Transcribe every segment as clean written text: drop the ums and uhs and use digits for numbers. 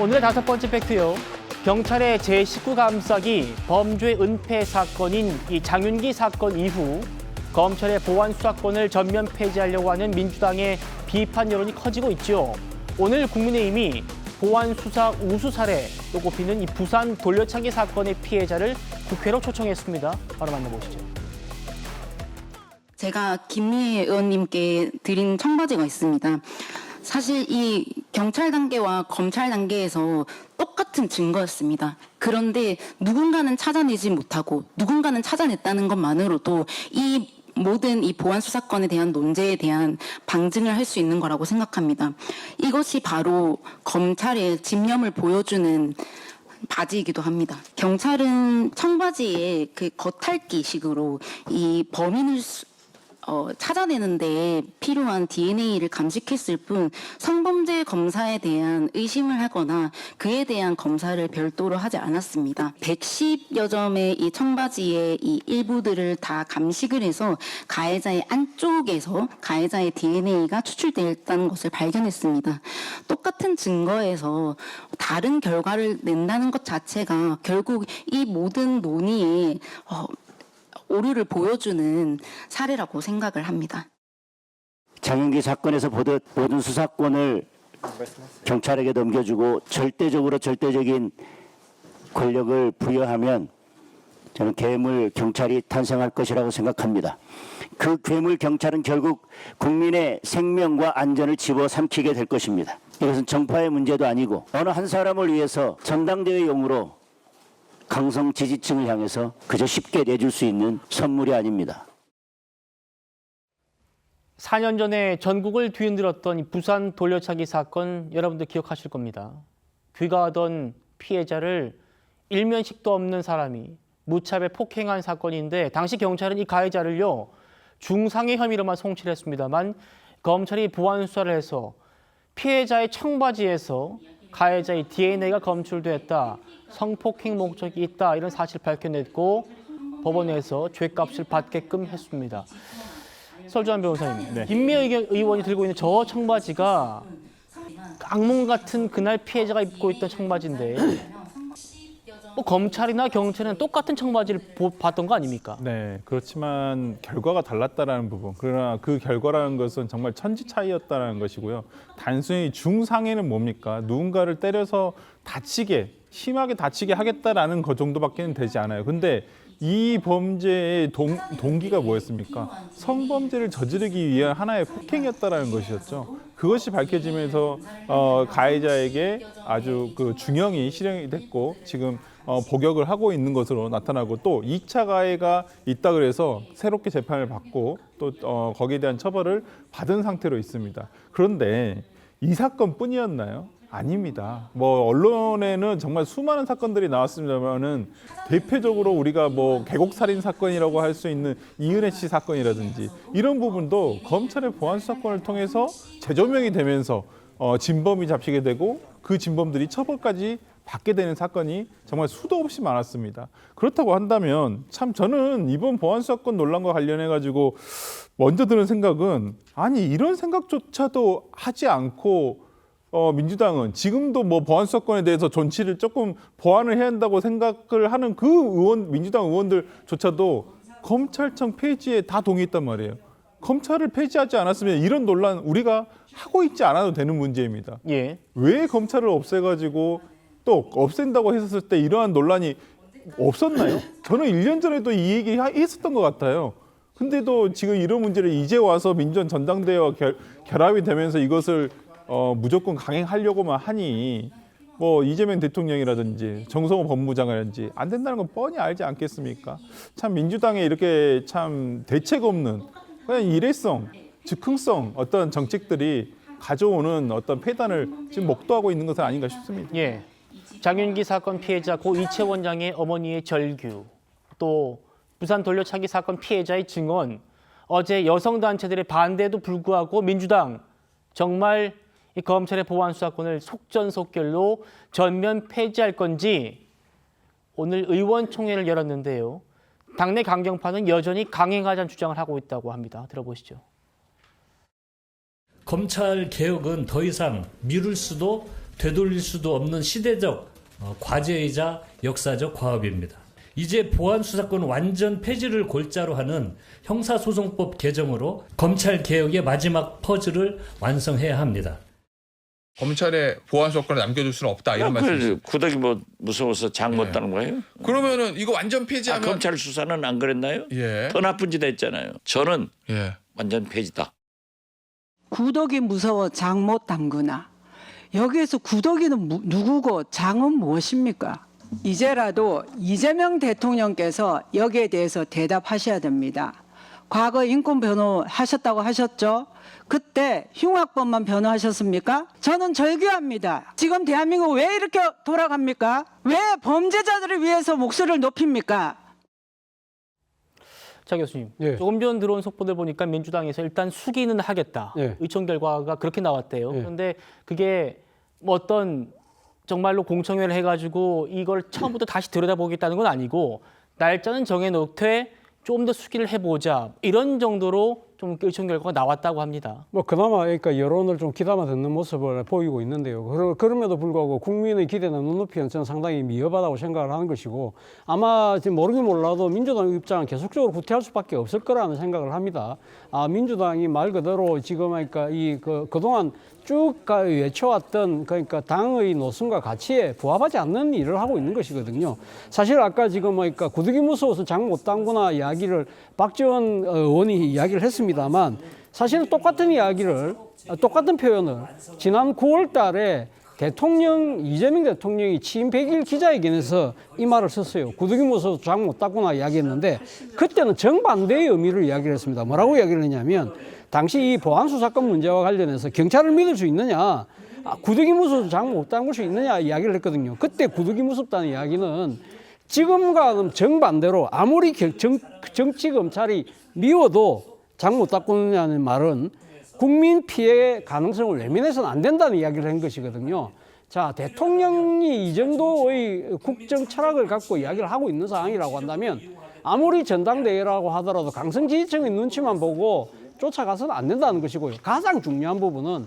오늘의 다섯 번째 팩트요. 경찰의 제19 감싸기 범죄 은폐 사건인 이 장윤기 사건 이후 검찰의 보안 수사권을 전면 폐지하려고 하는 민주당의 비판 여론이 커지고 있죠. 오늘 국민의힘이 보안 수사 우수 사례로 꼽히는 이 부산 돌려차기 사건의 피해자를 국회로 초청했습니다. 바로 만나보시죠. 제가 김미애 의원님께 드린 청바지가 있습니다. 사실 이 경찰 단계와 검찰 단계에서 똑같은 증거였습니다. 그런데 누군가는 찾아내지 못하고 누군가는 찾아냈다는 것만으로도 이 모든 이 보안 수사권에 대한 논제에 대한 방증을 할 수 있는 거라고 생각합니다. 이것이 바로 검찰의 집념을 보여주는 바지이기도 합니다. 경찰은 청바지에 그 겉핥기식으로 이 범인을 찾아내는데 필요한 DNA를 감식했을 뿐 성범죄 검사에 대한 의심을 하거나 그에 대한 검사를 별도로 하지 않았습니다. 110여 점의 이 청바지의 이 일부들을 다 감식을 해서 가해자의 안쪽에서 가해자의 DNA가 추출되었다는 것을 발견했습니다. 똑같은 증거에서 다른 결과를 낸다는 것 자체가 결국 이 모든 논의에 오류를 보여주는 사례라고 생각을 합니다. 장윤기 사건에서 보듯 모든 수사권을 경찰에게 넘겨주고 절대적인 권력을 부여하면 저는 괴물 경찰이 탄생할 것이라고 생각합니다. 그 괴물 경찰은 결국 국민의 생명과 안전을 집어삼키게 될 것입니다. 이것은 정파의 문제도 아니고 어느 한 사람을 위해서 전당대회용으로 강성 지지층을 향해서 그저 쉽게 내줄 수 있는 선물이 아닙니다. 4년 전에 전국을 뒤흔들었던 이 부산 돌려차기 사건 여러분들 기억하실 겁니다. 귀가하던 피해자를 일면식도 없는 사람이 무차별 폭행한 사건인데 당시 경찰은 이 가해자를요 중상해 혐의로만 송치를 했습니다만 검찰이 보안 수사를 해서 피해자의 청바지에서 가해자의 DNA가 검출됐다. 성폭행 목적이 있다. 이런 사실을 밝혀냈고 법원에서 죄값을 받게끔 했습니다. 설주환 변호사님, 네. 김미애 의원이 들고 있는 저 청바지가 악몽 같은 그날 피해자가 입고 있던 청바지인데 뭐 검찰이나 경찰은 똑같은 청바지를 봤던 거 아닙니까? 네, 그렇지만 결과가 달랐다라는 부분. 그러나 그 결과라는 것은 정말 천지 차이였다는 것이고요. 단순히 중상해는 뭡니까? 누군가를 때려서 심하게 다치게 하겠다라는 것 정도밖에는 되지 않아요. 근데 이 범죄의 동기가 뭐였습니까? 성범죄를 저지르기 위한 하나의 폭행이었다라는 것이었죠. 그것이 밝혀지면서 가해자에게 아주 그 중형이 실형이 됐고 지금 복역을 하고 있는 것으로 나타나고 또 2차 가해가 있다 그래서 새롭게 재판을 받고 또 거기에 대한 처벌을 받은 상태로 있습니다. 그런데 이 사건뿐이었나요? 아닙니다. 뭐 언론에는 정말 수많은 사건들이 나왔습니다만은 대표적으로 우리가 뭐 계곡살인 사건이라고 할 수 있는 이은혜 씨 사건이라든지 이런 부분도 검찰의 보안 수사권을 통해서 재조명이 되면서 진범이 잡히게 되고 그 진범들이 처벌까지 받게 되는 사건이 정말 수도 없이 많았습니다. 그렇다고 한다면 참 저는 이번 보안 수사권 논란과 관련해 가지고 먼저 드는 생각은 아니 이런 생각조차도 하지 않고 민주당은 지금도 뭐 보안 수사권에 대해서 존치를 조금 보완을 해야 한다고 생각을 하는 그 민주당 의원들조차도 검찰청 폐지에 다 동의했단 말이에요. 검찰을 폐지하지 않았으면 이런 논란 우리가 하고 있지 않아도 되는 문제입니다. 예. 왜 검찰을 없애가지고 또 없앤다고 했었을 때 이러한 논란이 없었나요? 저는 1년 전에도 이 얘기 했었던 것 같아요. 근데도 지금 이런 문제를 이제 와서 민주당 전당대회와 결합이 되면서 이것을 무조건 강행하려고만 하니 뭐 이재명 대통령이라든지 정성호 법무장관이라든지 안 된다는 건 뻔히 알지 않겠습니까? 참 민주당에 이렇게 참 대책 없는 그냥 일회성, 즉흥성 어떤 정책들이 가져오는 어떤 폐단을 지금 목도하고 있는 것은 아닌가 싶습니다. 예. 장윤기 사건 피해자 고 이채 원장의 어머니의 절규, 또 부산 돌려차기 사건 피해자의 증언, 어제 여성단체들의 반대에도 불구하고 민주당 정말 이 검찰의 보안 수사권을 속전속결로 전면 폐지할 건지 오늘 의원총회를 열었는데요. 당내 강경파는 여전히 강행하자는 주장을 하고 있다고 합니다. 들어보시죠. 검찰 개혁은 더 이상 미룰 수도 되돌릴 수도 없는 시대적 과제이자 역사적 과업입니다. 이제 보안 수사권 완전 폐지를 골자로 하는 형사소송법 개정으로 검찰 개혁의 마지막 퍼즐을 완성해야 합니다. 검찰에 보안 수사권을 남겨둘 수는 없다 이런 말씀이시죠? 구더기 뭐 무서워서 장 못 따는 거예요? 그러면은 이거 완전 폐지하면 검찰 수사는 안 그랬나요? 예. 더 나쁜 짓 했잖아요. 저는 예. 완전 폐지다. 구더기 무서워 장 못 담그나. 여기에서 구더기는 누구고 장은 무엇입니까? 이제라도 이재명 대통령께서 여기에 대해서 대답하셔야 됩니다. 과거 인권 변호 하셨다고 하셨죠? 그때 흉악범만 변호하셨습니까? 저는 절규합니다. 지금 대한민국 왜 이렇게 돌아갑니까? 왜 범죄자들을 위해서 목소리를 높입니까? 자 교수님, 예. 조금 전 들어온 속보들 보니까 민주당에서 일단 수기는 하겠다. 예. 의총 결과가 그렇게 나왔대요. 예. 그런데 그게 뭐 어떤 정말로 공청회를 해가지고 이걸 처음부터 다시 들여다보겠다는 건 아니고 날짜는 정해놓되 좀 더 수기를 해보자 이런 정도로 좀 의총 결과가 나왔다고 합니다. 뭐 그나마 그러니까 여론을 좀 귀담아 듣는 모습을 보이고 있는데요. 그럼에도 불구하고 국민의 기대나 눈높이는 저는 상당히 미흡하다고 생각을 하는 것이고 아마 지금 모르긴 몰라도 민주당 입장은 계속적으로 후퇴할 수밖에 없을 거라는 생각을 합니다. 민주당이 말 그대로 지금 그러니까 그동안 쭉 외쳐왔던 그러니까 당의 노선과 가치에 부합하지 않는 일을 하고 있는 것이거든요. 사실 아까 지금 그러니까 구더기 무서워서 장 못 담그나 이야기를 박지원 의원이 이야기를 했습니다만 사실은 똑같은 이야기를 똑같은 표현을 지난 9월 달에 이재명 대통령이 취임 100일 기자회견에서 이 말을 썼어요. 구더기 무서워서 장 못 담그나 이야기했는데 그때는 정반대의 의미를 이야기를 했습니다. 뭐라고 이야기를 했냐면 당시 이 보안수사권 문제와 관련해서 경찰을 믿을 수 있느냐, 구더기 무서워서 장 못 담글 수 있느냐 이야기를 했거든요. 그때 구더기 무섭다는 이야기는 지금과는 정반대로 아무리 정치 검찰이 미워도 장 못 담그느냐는 말은 국민 피해 가능성을 외면해서는 안 된다는 이야기를 한 것이거든요. 자, 대통령이 이 정도의 국정 철학을 갖고 이야기를 하고 있는 상황이라고 한다면 아무리 전당대회라고 하더라도 강성 지지층의 눈치만 보고 쫓아가서는 안 된다는 것이고요. 가장 중요한 부분은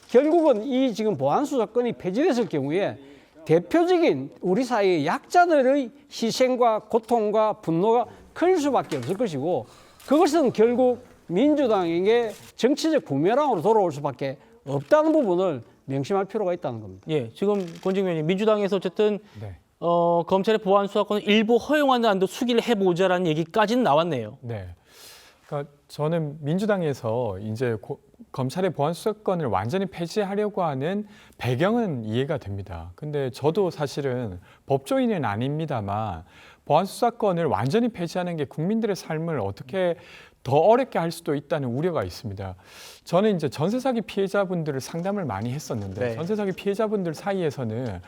결국은 이 지금 보안수사권이 폐지됐을 경우에 대표적인 우리 사회의 약자들의 희생과 고통과 분노가 클 수밖에 없을 것이고 그것은 결국 민주당에게 정치적 부메랑으로 돌아올 수밖에 없다는 부분을 명심할 필요가 있다는 겁니다. 예, 지금 권정민 의원님 민주당에서 어쨌든 네. 검찰의 보안 수사권을 일부 허용하는 한도 수기를 해보자라는 얘기까지는 나왔네요. 네. 그러니까 저는 민주당에서 이제 검찰의 보안 수사권을 완전히 폐지하려고 하는 배경은 이해가 됩니다. 근데 저도 사실은 법조인은 아닙니다만 보안 수사권을 완전히 폐지하는 게 국민들의 삶을 어떻게 더 어렵게 할 수도 있다는 우려가 있습니다. 저는 이제 전세 사기 피해자분들을 상담을 많이 했었는데 네. 전세 사기 피해자분들 사이에서는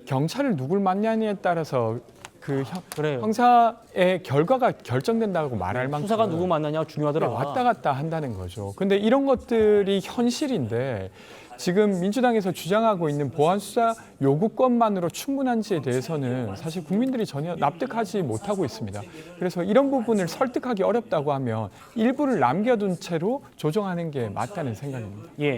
경찰을 누굴 만나냐에 따라서 그래요. 형사의 결과가 결정된다고 말할 만큼 수사가 누구 만나냐가 중요하더라. 왔다 갔다 한다는 거죠. 근데 이런 것들이 현실인데 지금 민주당에서 주장하고 있는 보안 수사 요구권만으로 충분한지에 대해서는 사실 국민들이 전혀 납득하지 못하고 있습니다. 그래서 이런 부분을 설득하기 어렵다고 하면 일부를 남겨둔 채로 조정하는 게 맞다는 생각입니다. 예.